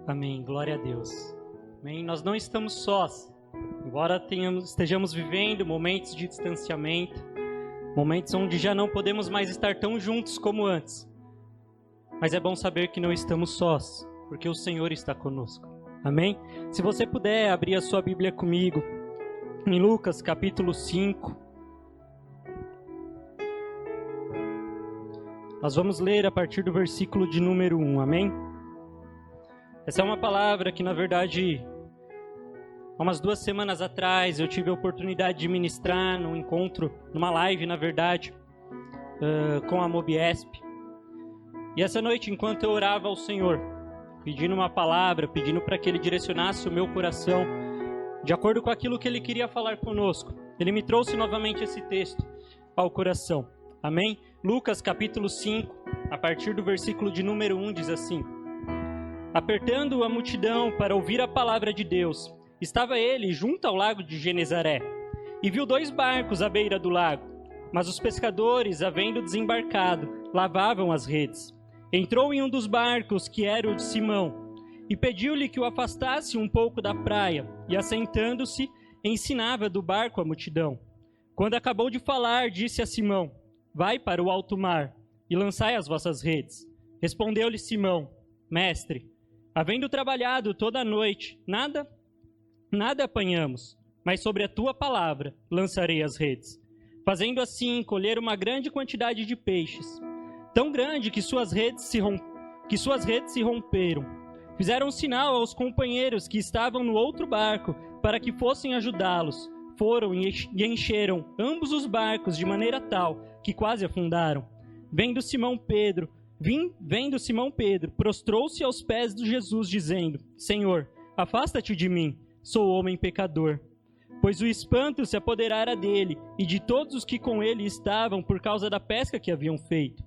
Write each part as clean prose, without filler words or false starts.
Amém, glória a Deus. Amém, nós não estamos sós, embora estejamos vivendo momentos de distanciamento, momentos onde já não podemos mais estar tão juntos como antes. Mas é bom saber que não estamos sós, porque o Senhor está conosco. Amém? Se você puder abrir a sua Bíblia comigo, em Lucas capítulo 5. Nós vamos ler a partir do versículo de número 1, amém? Essa é uma palavra que, na verdade, há umas 2 semanas atrás, eu tive a oportunidade de ministrar num encontro, numa live, na verdade, com a Mobiesp. E essa noite, enquanto eu orava ao Senhor, pedindo uma palavra, pedindo para que Ele direcionasse o meu coração, de acordo com aquilo que Ele queria falar conosco, Ele me trouxe novamente esse texto ao coração. Amém? Lucas capítulo 5, a partir do versículo de número 1, diz assim: Apertando a multidão para ouvir a palavra de Deus, estava ele junto ao lago de Genezaré, e viu 2 barcos à beira do lago, mas os pescadores, havendo desembarcado, lavavam as redes. Entrou em um dos barcos, que era o de Simão, e pediu-lhe que o afastasse um pouco da praia, e assentando-se, ensinava do barco a multidão. Quando acabou de falar, disse a Simão: Vai para o alto mar, e lançai as vossas redes. Respondeu-lhe Simão: Mestre, havendo trabalhado toda a noite, nada apanhamos, mas sobre a tua palavra lançarei as redes. Fazendo assim, colheram uma grande quantidade de peixes, tão grande que suas redes se romperam. Fizeram sinal aos companheiros que estavam no outro barco, para que fossem ajudá-los. Foram e encheram ambos os barcos de maneira tal que quase afundaram. Vendo Simão Pedro, prostrou-se aos pés de Jesus, dizendo: Senhor, afasta-te de mim, sou homem pecador. Pois o espanto se apoderara dele e de todos os que com ele estavam por causa da pesca que haviam feito.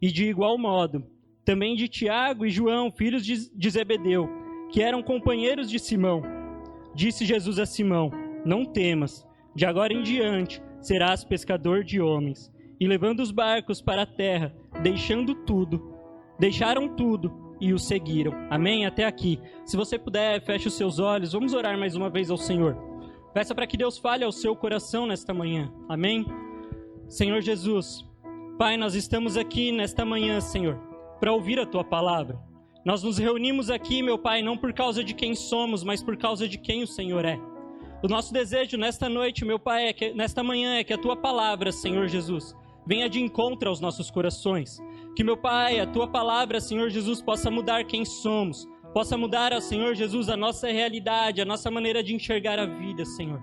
E de igual modo, também de Tiago e João, filhos de Zebedeu, que eram companheiros de Simão. Disse Jesus a Simão: Não temas, de agora em diante serás pescador de homens. E levando os barcos para a terra, deixaram tudo e o seguiram. Amém? Até aqui. Se você puder, feche os seus olhos. Vamos orar mais uma vez ao Senhor. Peça para que Deus fale ao seu coração nesta manhã. Amém? Senhor Jesus, Pai, nós estamos aqui nesta manhã, Senhor, para ouvir a Tua palavra. Nós nos reunimos aqui, meu Pai, não por causa de quem somos, mas por causa de quem o Senhor é. O nosso desejo nesta noite, meu Pai, nesta manhã, é que a Tua palavra, Senhor Jesus, venha de encontro aos nossos corações. Que, meu Pai, a Tua palavra, Senhor Jesus, possa mudar quem somos, possa mudar, Senhor Jesus, a nossa realidade, a nossa maneira de enxergar a vida, Senhor.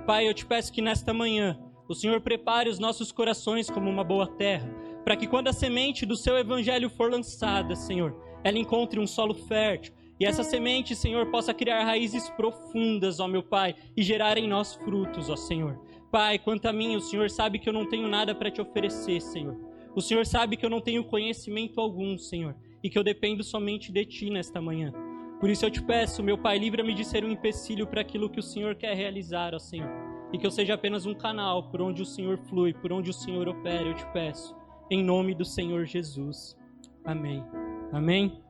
Pai, eu te peço que nesta manhã o Senhor prepare os nossos corações como uma boa terra, para que quando a semente do Seu Evangelho for lançada, Senhor, ela encontre um solo fértil, e essa semente, Senhor, possa criar raízes profundas, ó meu Pai, e gerar em nós frutos, ó Senhor. Pai, quanto a mim, o Senhor sabe que eu não tenho nada para te oferecer, Senhor. O Senhor sabe que eu não tenho conhecimento algum, Senhor, e que eu dependo somente de Ti nesta manhã. Por isso eu te peço, meu Pai, livra-me de ser um empecilho para aquilo que o Senhor quer realizar, ó Senhor. E que eu seja apenas um canal por onde o Senhor flui, por onde o Senhor opera, eu te peço. Em nome do Senhor Jesus. Amém. Amém?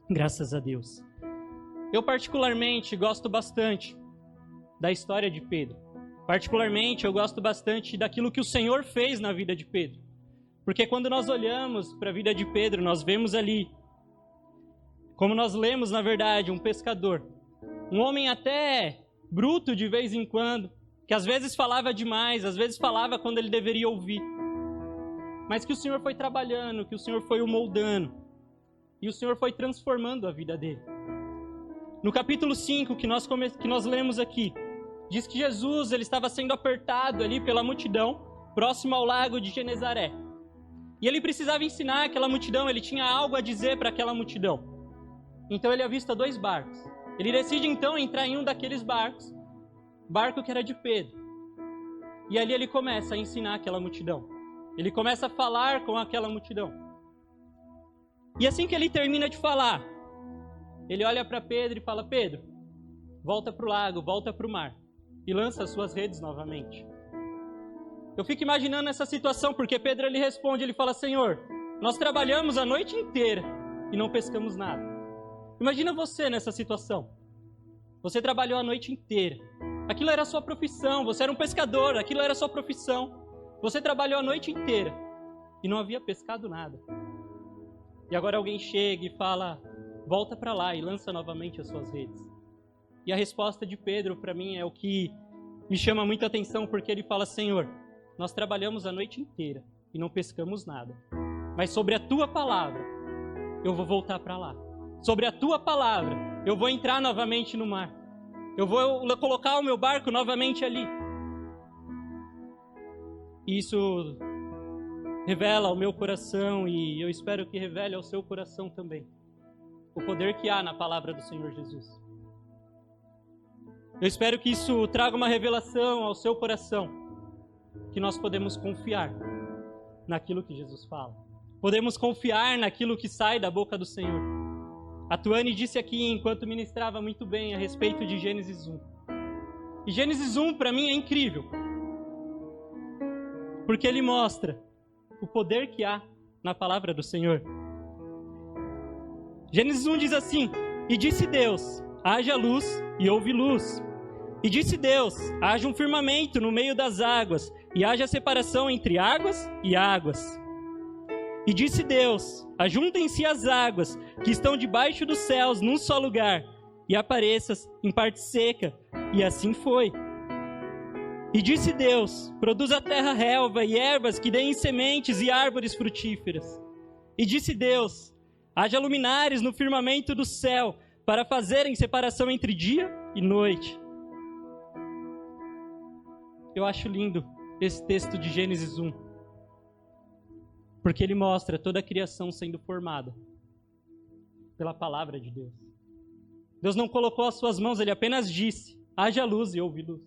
Graças a Deus. Eu particularmente gosto bastante da história de Pedro. Particularmente eu gosto bastante daquilo que o Senhor fez na vida de Pedro. Porque quando nós olhamos para a vida de Pedro, nós vemos ali, como nós lemos na verdade, um pescador. Um homem até bruto de vez em quando, que às vezes falava demais, às vezes falava quando ele deveria ouvir. Mas que o Senhor foi trabalhando, que o Senhor foi o moldando. E o Senhor foi transformando a vida dele. No capítulo 5 que nós lemos aqui, diz que Jesus ele estava sendo apertado ali pela multidão, próximo ao lago de Genezaré. E ele precisava ensinar aquela multidão, ele tinha algo a dizer para aquela multidão. Então ele avista 2 barcos. Ele decide então entrar em um daqueles barcos, barco que era de Pedro. E ali ele começa a ensinar aquela multidão. Ele começa a falar com aquela multidão. E assim que ele termina de falar, ele olha para Pedro e fala: Pedro, volta para o lago, volta para o mar e lança as suas redes novamente. Eu fico imaginando essa situação, porque Pedro ele responde, ele fala: Senhor, nós trabalhamos a noite inteira e não pescamos nada. Imagina você nessa situação. Você trabalhou a noite inteira. Aquilo era a sua profissão. Você era um pescador. Aquilo era a sua profissão. Você trabalhou a noite inteira e não havia pescado nada. E agora alguém chega e fala, volta para lá e lança novamente as suas redes. E a resposta de Pedro para mim é o que me chama muita atenção, porque ele fala, Senhor, nós trabalhamos a noite inteira e não pescamos nada. Mas sobre a tua palavra, eu vou voltar para lá. Sobre a tua palavra, eu vou entrar novamente no mar. Eu vou colocar o meu barco novamente ali. Isso revela ao meu coração e eu espero que revele ao seu coração também o poder que há na palavra do Senhor Jesus. Eu espero que isso traga uma revelação ao seu coração, que nós podemos confiar naquilo que Jesus fala. Podemos confiar naquilo que sai da boca do Senhor. A Tuane disse aqui, enquanto ministrava muito bem, a respeito de Gênesis 1. E Gênesis 1, para mim, é incrível. Porque ele mostra o poder que há na palavra do Senhor. Gênesis 1 diz assim, e disse Deus, haja luz e houve luz. E disse Deus, haja um firmamento no meio das águas, e haja separação entre águas e águas. E disse Deus, ajuntem-se as águas que estão debaixo dos céus num só lugar, e apareçam em parte seca. E assim foi. E disse Deus, produza a terra relva e ervas que deem sementes e árvores frutíferas. E disse Deus, haja luminares no firmamento do céu, para fazerem separação entre dia e noite. Eu acho lindo esse texto de Gênesis 1. Porque ele mostra toda a criação sendo formada pela palavra de Deus. Deus não colocou as suas mãos, ele apenas disse, haja luz e houve luz.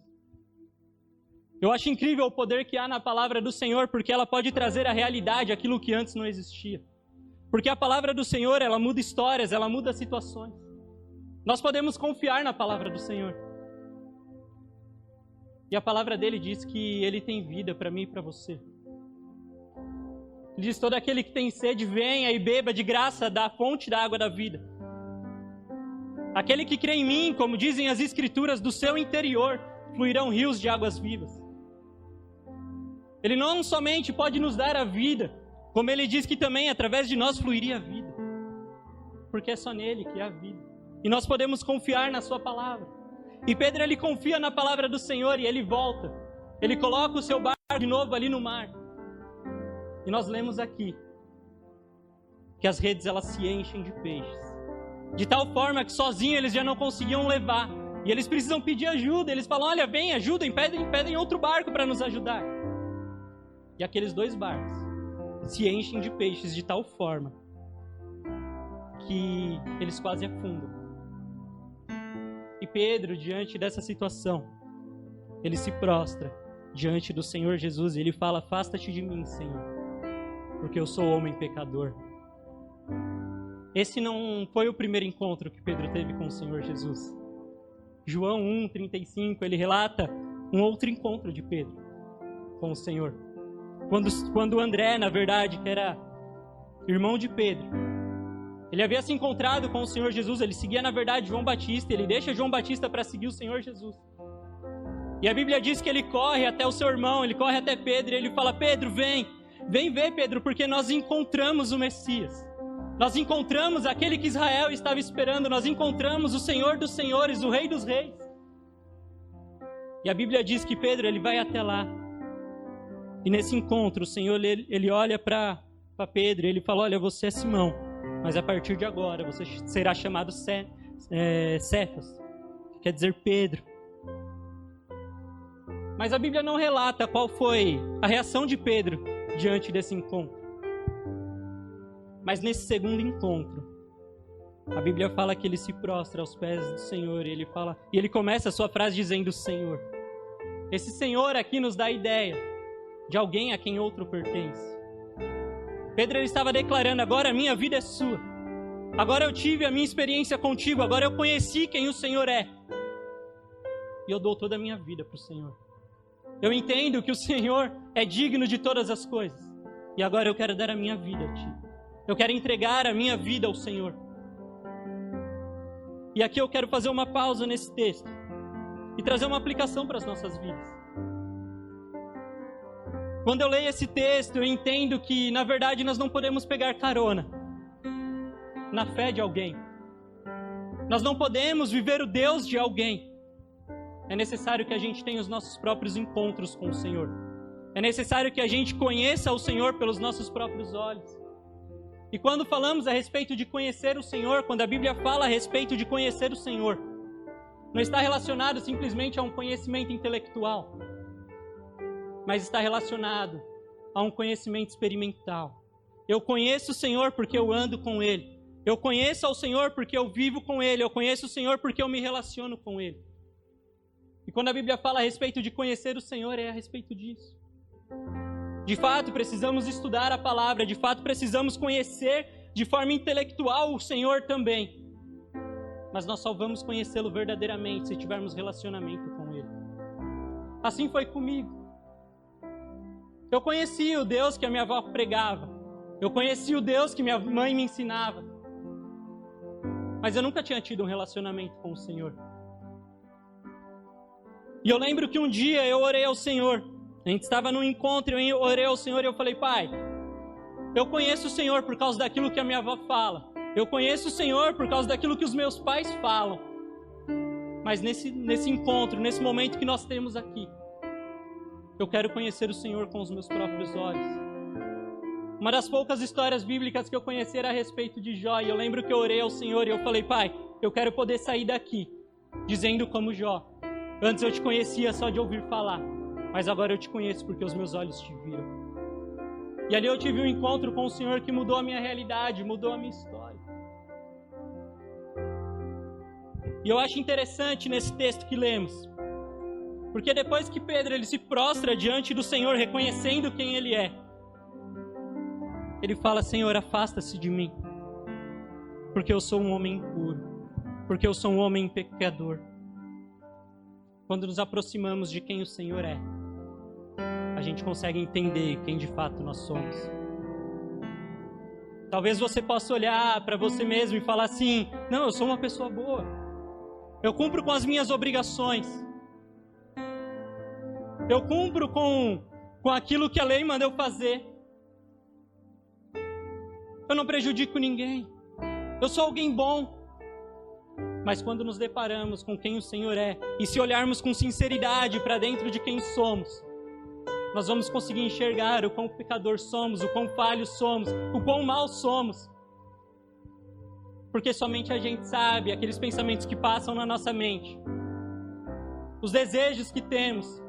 Eu acho incrível o poder que há na palavra do Senhor, porque ela pode trazer à realidade aquilo que antes não existia. Porque a palavra do Senhor, ela muda histórias, ela muda situações. Nós podemos confiar na palavra do Senhor. E a palavra dele diz que ele tem vida para mim e para você. Ele diz, todo aquele que tem sede, venha e beba de graça da fonte da água da vida. Aquele que crê em mim, como dizem as Escrituras, do seu interior fluirão rios de águas vivas. Ele não somente pode nos dar a vida, como ele diz que também através de nós fluiria a vida. Porque é só nele que há a vida. E nós podemos confiar na sua palavra. E Pedro, ele confia na palavra do Senhor e ele volta. Ele coloca o seu barco de novo ali no mar. E nós lemos aqui que as redes elas se enchem de peixes. De tal forma que sozinhos eles já não conseguiam levar. E eles precisam pedir ajuda. Eles falam, olha, vem, ajudem, pedem outro barco para nos ajudar. E aqueles dois barcos se enchem de peixes de tal forma que eles quase afundam. E Pedro, diante dessa situação, ele se prostra diante do Senhor Jesus e ele fala, afasta-te de mim, Senhor, porque eu sou homem pecador. Esse não foi o primeiro encontro que Pedro teve com o Senhor Jesus. João 1:35, ele relata um outro encontro de Pedro com o Senhor. Quando André, na verdade, que era irmão de Pedro, ele havia se encontrado com o Senhor Jesus, ele seguia, na verdade, João Batista, ele deixa João Batista para seguir o Senhor Jesus. E a Bíblia diz que ele corre até o seu irmão, ele corre até Pedro, e ele fala, Pedro, vem ver, Pedro, porque nós encontramos o Messias. Nós encontramos aquele que Israel estava esperando, nós encontramos o Senhor dos Senhores, o Rei dos Reis. E a Bíblia diz que Pedro, ele vai até lá. E nesse encontro, o Senhor, ele olha para Pedro, e ele fala, olha, você é Simão, mas a partir de agora você será chamado Cefas, que quer dizer Pedro. Mas a Bíblia não relata qual foi a reação de Pedro diante desse encontro. Mas nesse segundo encontro, a Bíblia fala que ele se prostra aos pés do Senhor e ele começa a sua frase dizendo Senhor. Esse Senhor aqui nos dá a ideia de alguém a quem outro pertence. Pedro, ele estava declarando, agora a minha vida é sua. Agora eu tive a minha experiência contigo, agora eu conheci quem o Senhor é. E eu dou toda a minha vida para o Senhor. Eu entendo que o Senhor é digno de todas as coisas. E agora eu quero dar a minha vida a Ti. Eu quero entregar a minha vida ao Senhor. E aqui eu quero fazer uma pausa nesse texto e trazer uma aplicação para as nossas vidas. Quando eu leio esse texto, eu entendo que, na verdade, nós não podemos pegar carona na fé de alguém. Nós não podemos viver o Deus de alguém. É necessário que a gente tenha os nossos próprios encontros com o Senhor. É necessário que a gente conheça o Senhor pelos nossos próprios olhos. E quando falamos a respeito de conhecer o Senhor, quando a Bíblia fala a respeito de conhecer o Senhor, não está relacionado simplesmente a um conhecimento intelectual, mas está relacionado a um conhecimento experimental. Eu conheço o Senhor porque eu ando com Ele. Eu conheço ao Senhor porque eu vivo com Ele. Eu conheço o Senhor porque eu me relaciono com Ele. E quando a Bíblia fala a respeito de conhecer o Senhor, é a respeito disso. De fato, precisamos estudar a palavra. De fato, precisamos conhecer de forma intelectual o Senhor também. Mas nós só vamos conhecê-lo verdadeiramente se tivermos relacionamento com Ele. Assim foi comigo. Eu conheci o Deus que a minha avó pregava. Eu conheci o Deus que minha mãe me ensinava. Mas eu nunca tinha tido um relacionamento com o Senhor. E eu lembro que um dia eu orei ao Senhor. A gente estava num encontro, eu orei ao Senhor e eu falei: Pai, eu conheço o Senhor por causa daquilo que a minha avó fala. Eu conheço o Senhor por causa daquilo que os meus pais falam. Mas nesse encontro, nesse momento que nós temos aqui, eu quero conhecer o Senhor com os meus próprios olhos. Uma das poucas histórias bíblicas que eu conheci era a respeito de Jó. E eu lembro que eu orei ao Senhor e eu falei: Pai, eu quero poder sair daqui dizendo como Jó: antes eu te conhecia só de ouvir falar, mas agora eu te conheço porque os meus olhos te viram. E ali eu tive um encontro com o Senhor que mudou a minha realidade, mudou a minha história. E eu acho interessante nesse texto que lemos, porque depois que Pedro ele se prostra diante do Senhor, reconhecendo quem Ele é, ele fala: Senhor, afasta-se de mim, porque eu sou um homem impuro, porque eu sou um homem pecador. Quando nos aproximamos de quem o Senhor é, a gente consegue entender quem de fato nós somos. Talvez você possa olhar para você mesmo e falar assim: não, eu sou uma pessoa boa, eu cumpro com as minhas obrigações, eu cumpro com aquilo que a lei manda eu fazer, eu não prejudico ninguém, eu sou alguém bom. Mas quando nos deparamos com quem o Senhor é, e se olharmos com sinceridade para dentro de quem somos, nós vamos conseguir enxergar o quão pecador somos, o quão falhos somos, o quão mal somos. Porque somente a gente sabe aqueles pensamentos que passam na nossa mente, os desejos que temos.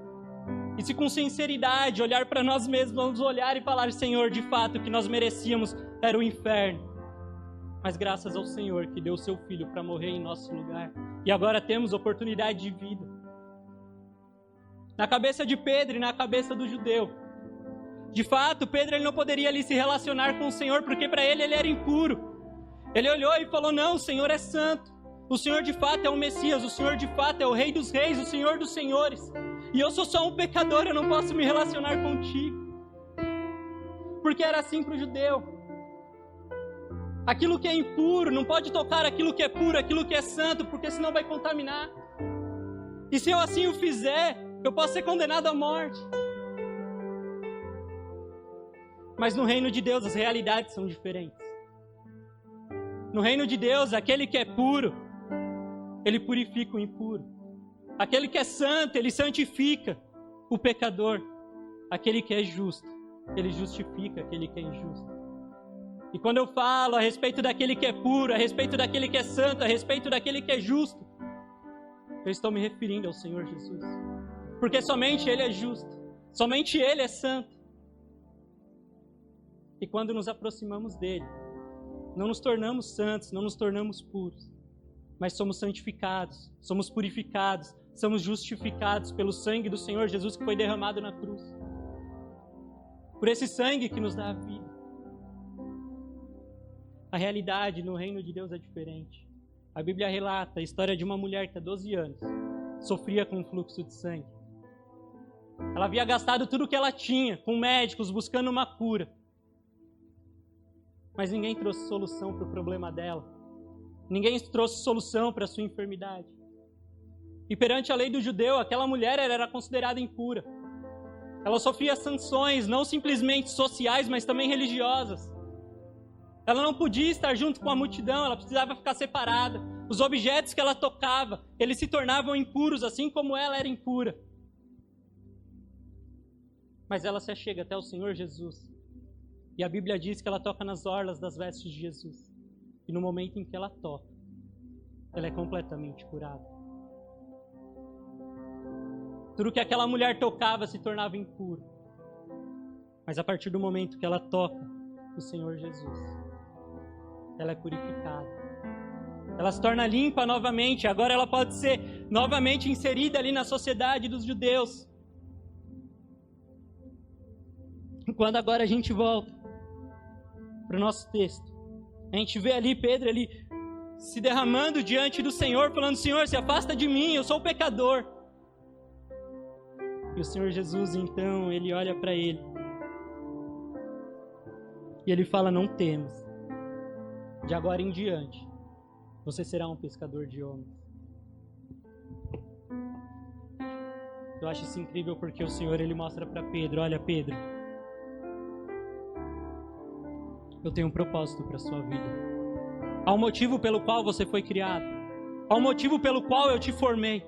E se com sinceridade olhar para nós mesmos, vamos olhar e falar: Senhor, de fato o que nós merecíamos era o inferno. Mas graças ao Senhor que deu o seu Filho para morrer em nosso lugar. E agora temos oportunidade de vida. Na cabeça de Pedro e na cabeça do judeu, de fato, Pedro ele não poderia ali se relacionar com o Senhor, porque para ele era impuro. Ele olhou e falou: não, o Senhor é santo. O Senhor de fato é o Messias. O Senhor de fato é o Rei dos Reis, o Senhor dos Senhores. E eu sou só um pecador, eu não posso me relacionar contigo. Porque era assim para o judeu. Aquilo que é impuro não pode tocar aquilo que é puro, aquilo que é santo, porque senão vai contaminar. E se eu assim o fizer, eu posso ser condenado à morte. Mas no reino de Deus as realidades são diferentes. No reino de Deus, aquele que é puro, ele purifica o impuro. Aquele que é santo, ele santifica o pecador. Aquele que é justo, ele justifica aquele que é injusto. E quando eu falo a respeito daquele que é puro, a respeito daquele que é santo, a respeito daquele que é justo, eu estou me referindo ao Senhor Jesus. Porque somente Ele é justo, somente Ele é santo. E quando nos aproximamos dEle, não nos tornamos santos, não nos tornamos puros, mas somos santificados, somos purificados, somos justificados pelo sangue do Senhor Jesus que foi derramado na cruz. Por esse sangue que nos dá a vida. A realidade no reino de Deus é diferente. A Bíblia relata a história de uma mulher que há 12 anos sofria com um fluxo de sangue. Ela havia gastado tudo o que ela tinha com médicos buscando uma cura. Mas ninguém trouxe solução para o problema dela. Ninguém trouxe solução para a sua enfermidade. E perante a lei do judeu, aquela mulher era considerada impura. Ela sofria sanções, não simplesmente sociais, mas também religiosas. Ela não podia estar junto com a multidão, ela precisava ficar separada. Os objetos que ela tocava, eles se tornavam impuros, assim como ela era impura. Mas ela se achega até o Senhor Jesus. E a Bíblia diz que ela toca nas orlas das vestes de Jesus. E no momento em que ela toca, ela é completamente curada. Tudo que aquela mulher tocava se tornava impuro. Mas a partir do momento que ela toca o Senhor Jesus, ela é purificada. Ela se torna limpa novamente. Agora ela pode ser novamente inserida ali na sociedade dos judeus. Quando agora a gente volta para o nosso texto, a gente vê ali Pedro ali se derramando diante do Senhor, falando: Senhor, se afasta de mim, eu sou pecador. E o Senhor Jesus, então, ele olha para ele e ele fala: não temas, de agora em diante você será um pescador de homens. Eu acho isso incrível porque o Senhor, ele mostra para Pedro: olha, Pedro, eu tenho um propósito para a sua vida. Há um motivo pelo qual você foi criado. Há um motivo pelo qual eu te formei.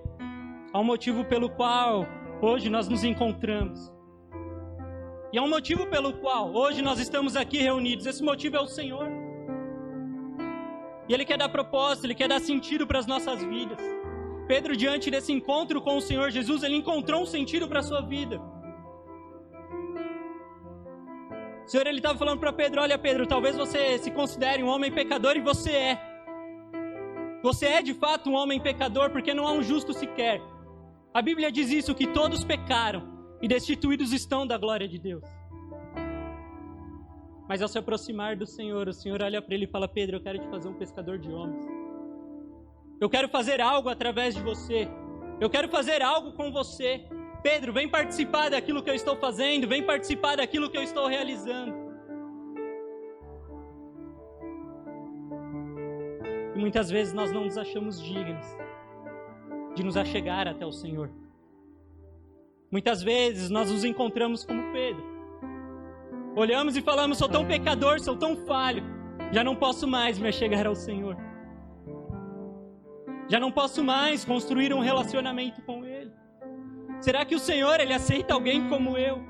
Há um motivo pelo qual hoje nós nos encontramos. E há um motivo pelo qual hoje nós estamos aqui reunidos. Esse motivo é o Senhor. E Ele quer dar propósito, Ele quer dar sentido para as nossas vidas. Pedro, diante desse encontro com o Senhor Jesus, ele encontrou um sentido para a sua vida. O Senhor, ele estava falando para Pedro: olha, Pedro, talvez você se considere um homem pecador, e você é. Você é de fato um homem pecador, porque não há um justo sequer. A Bíblia diz isso, que todos pecaram e destituídos estão da glória de Deus. Mas ao se aproximar do Senhor, o Senhor olha para ele e fala: Pedro, eu quero te fazer um pescador de homens. Eu quero fazer algo através de você. Eu quero fazer algo com você. Pedro, vem participar daquilo que eu estou fazendo. Vem participar daquilo que eu estou realizando. E muitas vezes nós não nos achamos dignos de nos achegar até o Senhor. Muitas vezes nós nos encontramos como Pedro. Olhamos e falamos: sou tão pecador, sou tão falho, já não posso mais me achegar ao Senhor. Já não posso mais construir um relacionamento com Ele. Será que o Senhor, Ele aceita alguém como eu?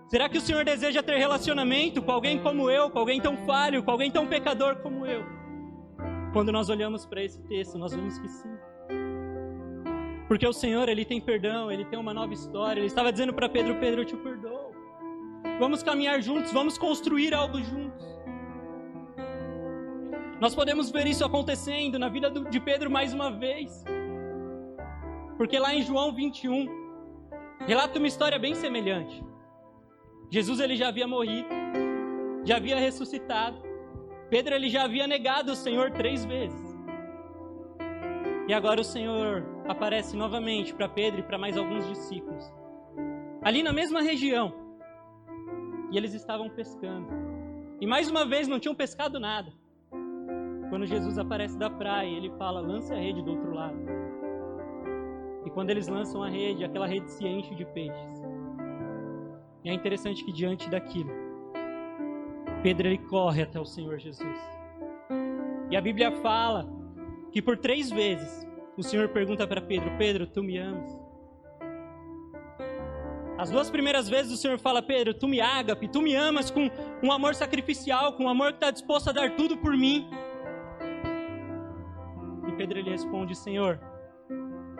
Será que o Senhor deseja ter relacionamento com alguém como eu, com alguém tão falho, com alguém tão pecador como eu? Quando nós olhamos para esse texto, nós vemos que sim. Porque o Senhor, Ele tem perdão, Ele tem uma nova história. Ele estava dizendo para Pedro: Pedro, eu te perdoo. Vamos caminhar juntos, vamos construir algo juntos. Nós podemos ver isso acontecendo na vida de Pedro mais uma vez. Porque lá em João 21, relata uma história bem semelhante. Jesus, ele já havia morrido, já havia ressuscitado. Pedro, ele já havia negado o Senhor 3 vezes. E agora o Senhor aparece novamente para Pedro e para mais alguns discípulos, ali na mesma região. E eles estavam pescando. E mais uma vez não tinham pescado nada. Quando Jesus aparece da praia, ele fala: lance a rede do outro lado. E quando eles lançam a rede, aquela rede se enche de peixes. E é interessante que diante daquilo, Pedro, ele corre até o Senhor Jesus. E a Bíblia fala que por 3 vezes o Senhor pergunta para Pedro: Pedro, tu me amas? As 2 primeiras vezes o Senhor fala: Pedro, tu me ágape, tu me amas com um amor sacrificial, com um amor que está disposto a dar tudo por mim. E Pedro, ele responde: Senhor,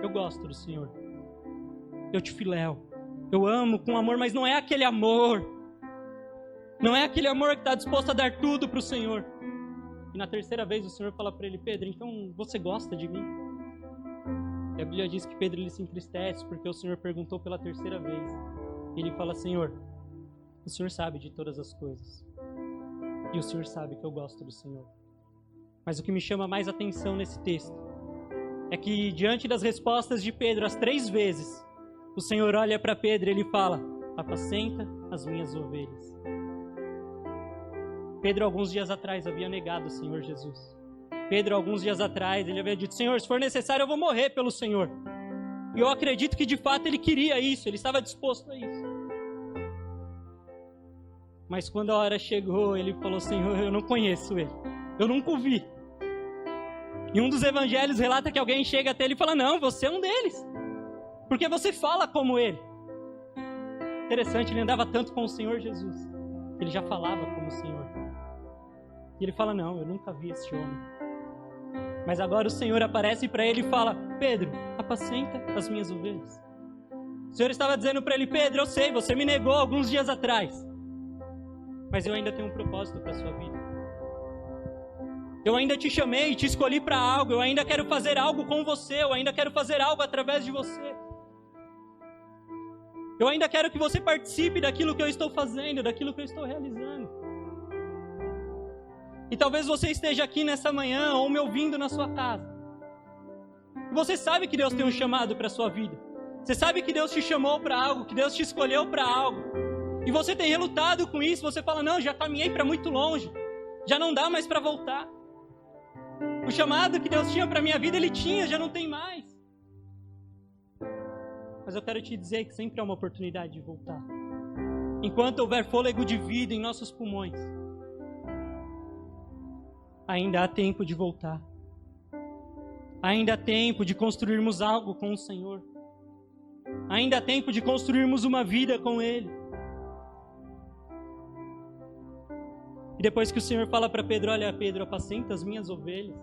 eu gosto do Senhor, eu te filéu, eu amo com amor, mas não é aquele amor, não é aquele amor que está disposto a dar tudo para o Senhor. E na 3ª vez o Senhor fala para ele: Pedro, então você gosta de mim? E a Bíblia diz que Pedro, ele se entristece porque o Senhor perguntou pela 3ª vez. E ele fala: Senhor, o Senhor sabe de todas as coisas, e o Senhor sabe que eu gosto do Senhor. Mas o que me chama mais atenção nesse texto é que diante das respostas de Pedro, as 3 vezes, o Senhor olha para Pedro e ele fala: apacenta as minhas ovelhas. Pedro, alguns dias atrás, havia negado o Senhor Jesus. Pedro, alguns dias atrás, ele havia dito: Senhor, se for necessário eu vou morrer pelo Senhor. E eu acredito que de fato ele queria isso, ele estava disposto a isso. Mas quando a hora chegou, ele falou: Senhor, eu não conheço ele, eu nunca o vi. E um dos evangelhos relata que alguém chega até ele e fala: não, você é um deles, porque você fala como ele. Interessante, ele andava tanto com o Senhor Jesus, que ele já falava como o Senhor. E ele fala: não, eu nunca vi esse homem. Mas agora o Senhor aparece para ele e fala: Pedro, apacenta as minhas ovelhas. O Senhor estava dizendo para ele: Pedro, eu sei, você me negou alguns dias atrás, mas eu ainda tenho um propósito para a sua vida. Eu ainda te chamei, te escolhi para algo, eu ainda quero fazer algo com você, eu ainda quero fazer algo através de você. Eu ainda quero que você participe daquilo que eu estou fazendo, daquilo que eu estou realizando. E talvez você esteja aqui nessa manhã ou me ouvindo na sua casa. Você sabe que Deus tem um chamado para a sua vida. Você sabe que Deus te chamou para algo, que Deus te escolheu para algo. E você tem relutado com isso, você fala: não, já caminhei para muito longe, já não dá mais para voltar. O chamado que Deus tinha para a minha vida, Ele tinha, já não tem mais. Mas eu quero te dizer que sempre há uma oportunidade de voltar. Enquanto houver fôlego de vida em nossos pulmões, ainda há tempo de voltar. Ainda há tempo de construirmos algo com o Senhor. Ainda há tempo de construirmos uma vida com Ele. E depois que o Senhor fala para Pedro: olha, Pedro, apacenta as minhas ovelhas.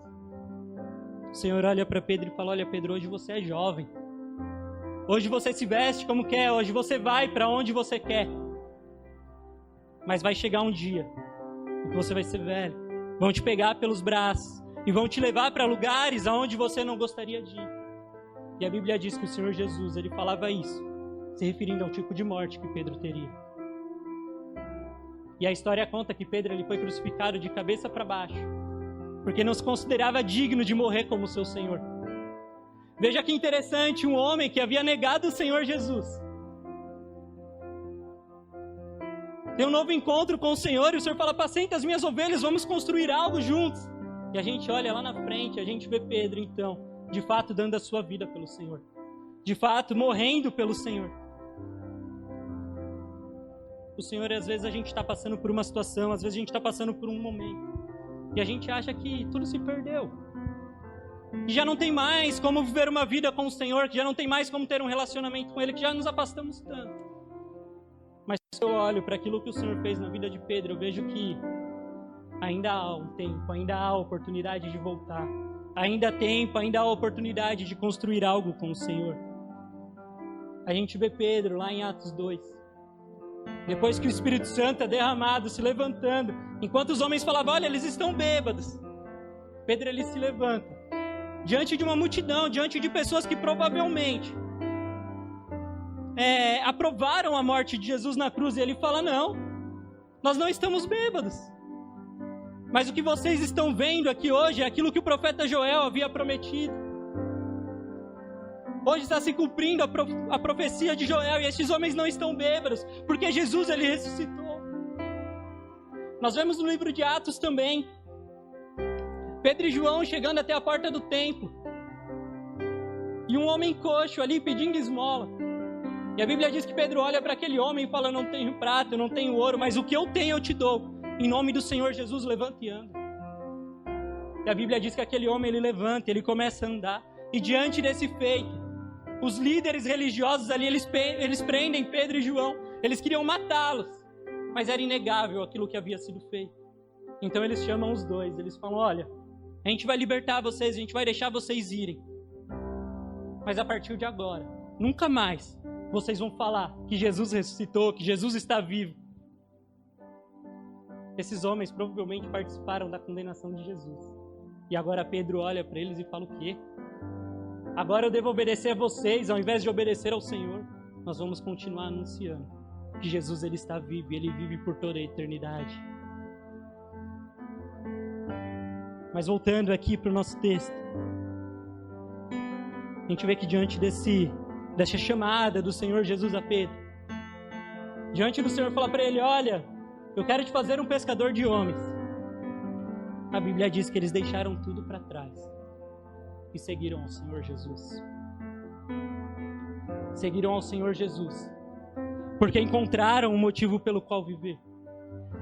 O Senhor olha para Pedro e fala: olha, Pedro, hoje você é jovem. Hoje você se veste como quer. Hoje você vai para onde você quer. Mas vai chegar um dia em que você vai ser velho. Vão te pegar pelos braços e vão te levar para lugares aonde você não gostaria de ir. E a Bíblia diz que o Senhor Jesus, Ele falava isso, se referindo ao tipo de morte que Pedro teria. E a história conta que Pedro ele foi crucificado de cabeça para baixo, porque não se considerava digno de morrer como seu Senhor. Veja que interessante, um homem que havia negado o Senhor Jesus tem um novo encontro com o Senhor, e o Senhor fala: apacenta as minhas ovelhas, vamos construir algo juntos. E a gente olha lá na frente, a gente vê Pedro, então, de fato dando a sua vida pelo Senhor. De fato, morrendo pelo Senhor. O Senhor, às vezes a gente está passando por uma situação, às vezes a gente está passando por um momento, e a gente acha que tudo se perdeu. Que já não tem mais como viver uma vida com o Senhor, que já não tem mais como ter um relacionamento com Ele, que já nos afastamos tanto. Mas se eu olho para aquilo que o Senhor fez na vida de Pedro, eu vejo que ainda há um tempo, ainda há oportunidade de voltar. Ainda há tempo, ainda há oportunidade de construir algo com o Senhor. A gente vê Pedro lá em Atos 2. Depois que o Espírito Santo é derramado, se levantando. Enquanto os homens falavam: olha, eles estão bêbados. Pedro, ele se levanta. Diante de uma multidão, diante de pessoas que provavelmente aprovaram a morte de Jesus na cruz, e ele fala: não, nós não estamos bêbados, mas o que vocês estão vendo aqui hoje é aquilo que o profeta Joel havia prometido. Hoje está se cumprindo a profecia de Joel, e esses homens não estão bêbados, porque Jesus ele ressuscitou. Nós vemos no livro de Atos também, Pedro e João chegando até a porta do templo, e um homem coxo ali pedindo esmola. E a Bíblia diz que Pedro olha para aquele homem e fala: eu não tenho prata, eu não tenho ouro, mas o que eu tenho eu te dou. Em nome do Senhor Jesus, levanta e anda. E a Bíblia diz que aquele homem ele levanta, ele começa a andar. E diante desse feito, os líderes religiosos ali, eles prendem Pedro e João. Eles queriam matá-los, mas era inegável aquilo que havia sido feito. Então eles chamam os dois, eles falam: olha, a gente vai libertar vocês, a gente vai deixar vocês irem. Mas a partir de agora, nunca mais vocês vão falar que Jesus ressuscitou, que Jesus está vivo. Esses homens provavelmente participaram da condenação de Jesus. E agora Pedro olha para eles e fala: o quê? Agora eu devo obedecer a vocês ao invés de obedecer ao Senhor? Nós vamos continuar anunciando que Jesus ele está vivo e ele vive por toda a eternidade. Mas voltando aqui para o nosso texto, a gente vê que diante dessa chamada do Senhor Jesus a Pedro, diante do Senhor fala para ele: olha, eu quero te fazer um pescador de homens. A Bíblia diz que eles deixaram tudo para trás e seguiram ao Senhor Jesus. Seguiram ao Senhor Jesus, porque encontraram um motivo pelo qual viver.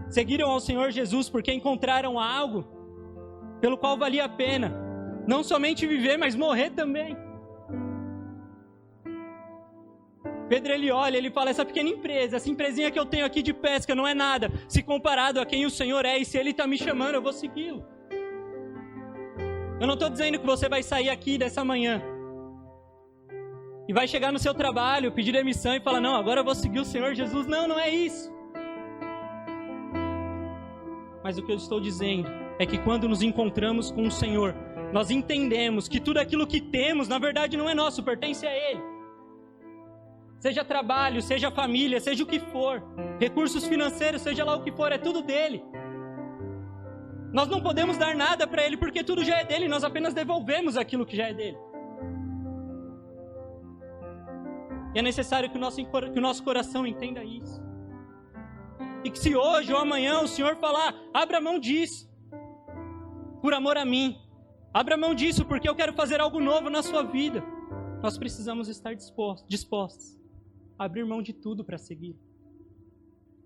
Seguiram ao Senhor Jesus porque encontraram algo pelo qual valia a pena, não somente viver, mas morrer também. Pedro, ele olha, ele fala, essa pequena empresa, essa empresinha que eu tenho aqui de pesca não é nada, se comparado a quem o Senhor é, e se Ele está me chamando, eu vou segui-lo. Eu não estou dizendo que você vai sair aqui dessa manhã e vai chegar no seu trabalho, pedir demissão e falar, não, agora eu vou seguir o Senhor Jesus. Não, não é isso. Mas o que eu estou dizendo é que quando nos encontramos com o Senhor, nós entendemos que tudo aquilo que temos, na verdade não é nosso, pertence a Ele. Seja trabalho, seja família, seja o que for, recursos financeiros, seja lá o que for, é tudo dele. Nós não podemos dar nada para Ele porque tudo já é dele, nós apenas devolvemos aquilo que já é dele. E é necessário que o nosso coração entenda isso. E que se hoje ou amanhã o Senhor falar, abra mão disso, por amor a mim, abra mão disso porque eu quero fazer algo novo na sua vida, nós precisamos estar dispostos a abrir mão de tudo para seguir,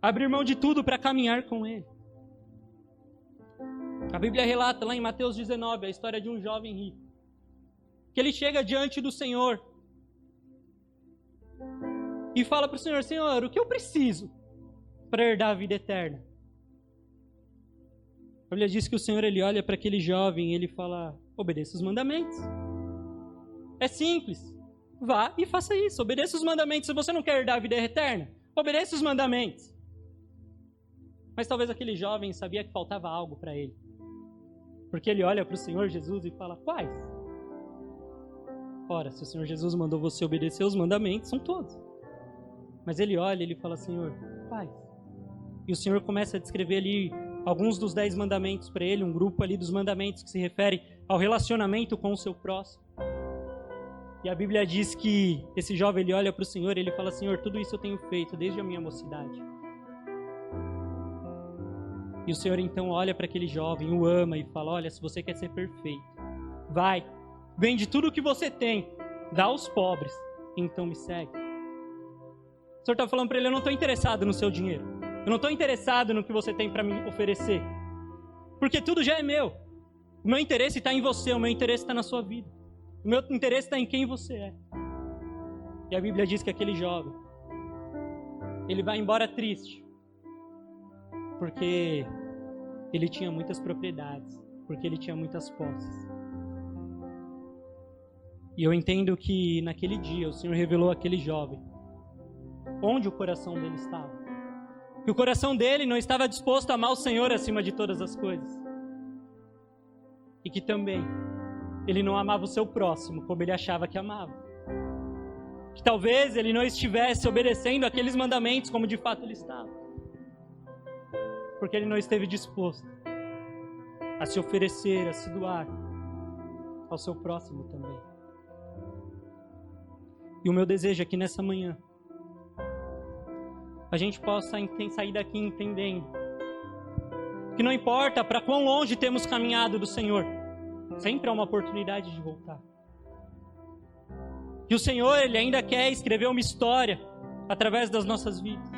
abrir mão de tudo para caminhar com Ele. A Bíblia relata lá em Mateus 19 a história de um jovem rico, que ele chega diante do Senhor e fala para o Senhor, Senhor, o que eu preciso para herdar a vida eterna? A Bíblia diz que o Senhor, ele olha para aquele jovem e ele fala, obedeça os mandamentos. É simples, vá e faça isso, obedeça os mandamentos. Se você não quer herdar a vida eterna, obedeça os mandamentos. Mas talvez aquele jovem sabia que faltava algo para ele, porque ele olha para o Senhor Jesus e fala, quais? Ora, se o Senhor Jesus mandou você obedecer os mandamentos, são todos. Mas ele olha e ele fala, Senhor, quais? E o Senhor começa a descrever ali alguns dos 10 mandamentos para ele, um grupo ali dos mandamentos que se refere ao relacionamento com o seu próximo. E a Bíblia diz que esse jovem, ele olha para o Senhor e ele fala, Senhor, tudo isso eu tenho feito desde a minha mocidade. E o Senhor então olha para aquele jovem, o ama e fala, olha, se você quer ser perfeito, vai, vende tudo o que você tem, dá aos pobres, então me segue. O Senhor está falando para ele, eu não estou interessado no seu dinheiro, eu não estou interessado no que você tem para me oferecer, porque tudo já é meu. O meu interesse está em você, o meu interesse está na sua vida, o meu interesse está em quem você é. E a Bíblia diz que aquele jovem, ele vai embora triste, porque ele tinha muitas propriedades, porque ele tinha muitas posses. E eu entendo que naquele dia o Senhor revelou àquele jovem onde o coração dele estava. Que o coração dele não estava disposto a amar o Senhor acima de todas as coisas. E que também ele não amava o seu próximo como ele achava que amava. Que talvez ele não estivesse obedecendo aqueles mandamentos como de fato ele estava. Porque ele não esteve disposto a se oferecer, a se doar ao seu próximo também. E o meu desejo é que nessa manhã a gente possa sair daqui entendendo que não importa para quão longe temos caminhado do Senhor, sempre há uma oportunidade de voltar. Que o Senhor, Ele ainda quer escrever uma história através das nossas vidas.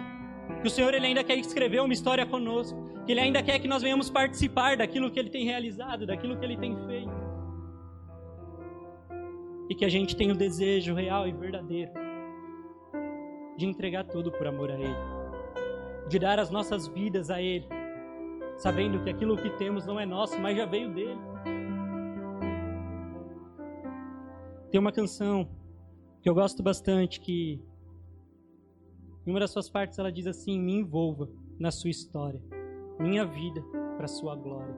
Que o Senhor, Ele ainda quer escrever uma história conosco. Que Ele ainda quer que nós venhamos participar daquilo que Ele tem realizado, daquilo que Ele tem feito. E que a gente tenha o desejo real e verdadeiro de entregar tudo por amor a Ele, de dar as nossas vidas a Ele, sabendo que aquilo que temos não é nosso, mas já veio dEle. Tem uma canção que eu gosto bastante, que em uma das suas partes ela diz assim, me envolva na sua história, minha vida para a sua glória.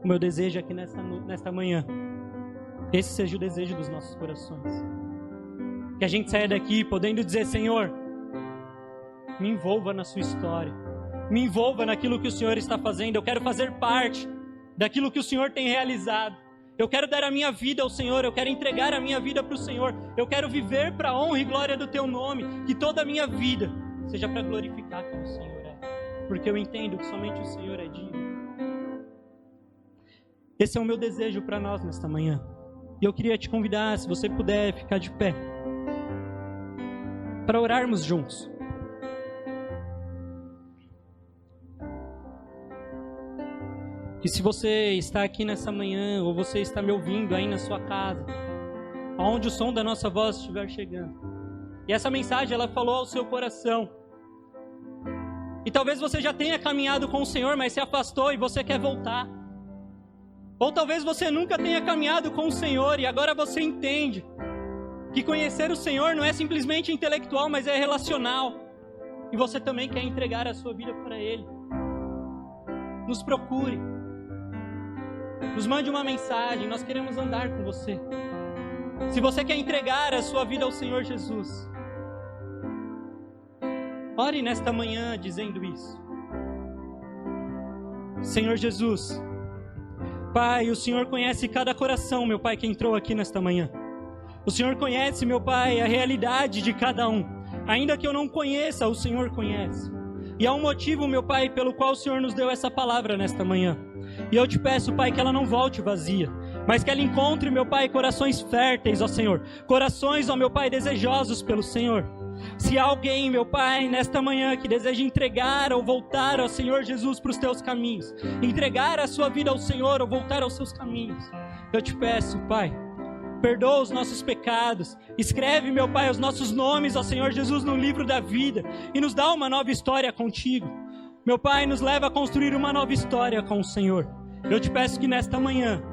O meu desejo é que nesta manhã, esse seja o desejo dos nossos corações. Que a gente saia daqui podendo dizer, Senhor, me envolva na sua história, me envolva naquilo que o Senhor está fazendo. Eu quero fazer parte daquilo que o Senhor tem realizado. Eu quero dar a minha vida ao Senhor, eu quero entregar a minha vida para o Senhor. Eu quero viver para a honra e glória do Teu nome, que toda a minha vida seja para glorificar quem o Senhor é. Porque eu entendo que somente o Senhor é digno. Esse é o meu desejo para nós nesta manhã. E eu queria te convidar, se você puder, ficar de pé, para orarmos juntos. E se você está aqui nessa manhã, ou você está me ouvindo aí na sua casa, aonde o som da nossa voz estiver chegando, e essa mensagem ela falou ao seu coração, e talvez você já tenha caminhado com o Senhor, mas se afastou e você quer voltar. Ou talvez você nunca tenha caminhado com o Senhor e agora você entende que conhecer o Senhor não é simplesmente intelectual, mas é relacional. E você também quer entregar a sua vida para Ele. Nos procure. Nos mande uma mensagem, nós queremos andar com você. Se você quer entregar a sua vida ao Senhor Jesus, ore nesta manhã dizendo isso. Senhor Jesus, Pai, o Senhor conhece cada coração, meu Pai, que entrou aqui nesta manhã. O Senhor conhece, meu Pai, a realidade de cada um. Ainda que eu não conheça, o Senhor conhece. E há um motivo, meu Pai, pelo qual o Senhor nos deu essa palavra nesta manhã. E eu te peço, Pai, que ela não volte vazia, mas que ela encontre, meu Pai, corações férteis, ó Senhor. Corações, ó meu Pai, desejosos pelo Senhor. Se há alguém, meu Pai, nesta manhã que deseja entregar ou voltar ao Senhor Jesus para os teus caminhos, entregar a sua vida ao Senhor ou voltar aos seus caminhos, eu te peço, Pai, perdoa os nossos pecados, escreve, meu Pai, os nossos nomes ao Senhor Jesus no livro da vida e nos dá uma nova história contigo. Meu Pai, nos leva a construir uma nova história com o Senhor. Eu te peço que nesta manhã,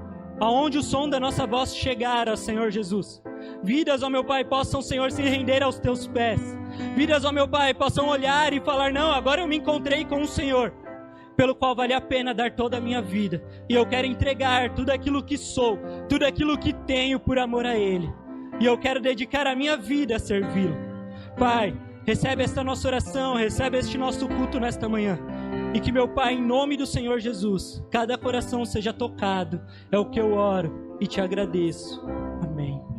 aonde o som da nossa voz chegar, ó Senhor Jesus, vidas, ó meu Pai, possam, Senhor, se render aos teus pés. Vidas, ó meu Pai, possam olhar e falar, não, agora eu me encontrei com o Senhor, pelo qual vale a pena dar toda a minha vida. E eu quero entregar tudo aquilo que sou, tudo aquilo que tenho por amor a Ele. E eu quero dedicar a minha vida a servi-lo. Pai, recebe esta nossa oração, recebe este nosso culto nesta manhã. E que, meu Pai, em nome do Senhor Jesus, cada coração seja tocado. É o que eu oro e te agradeço. Amém.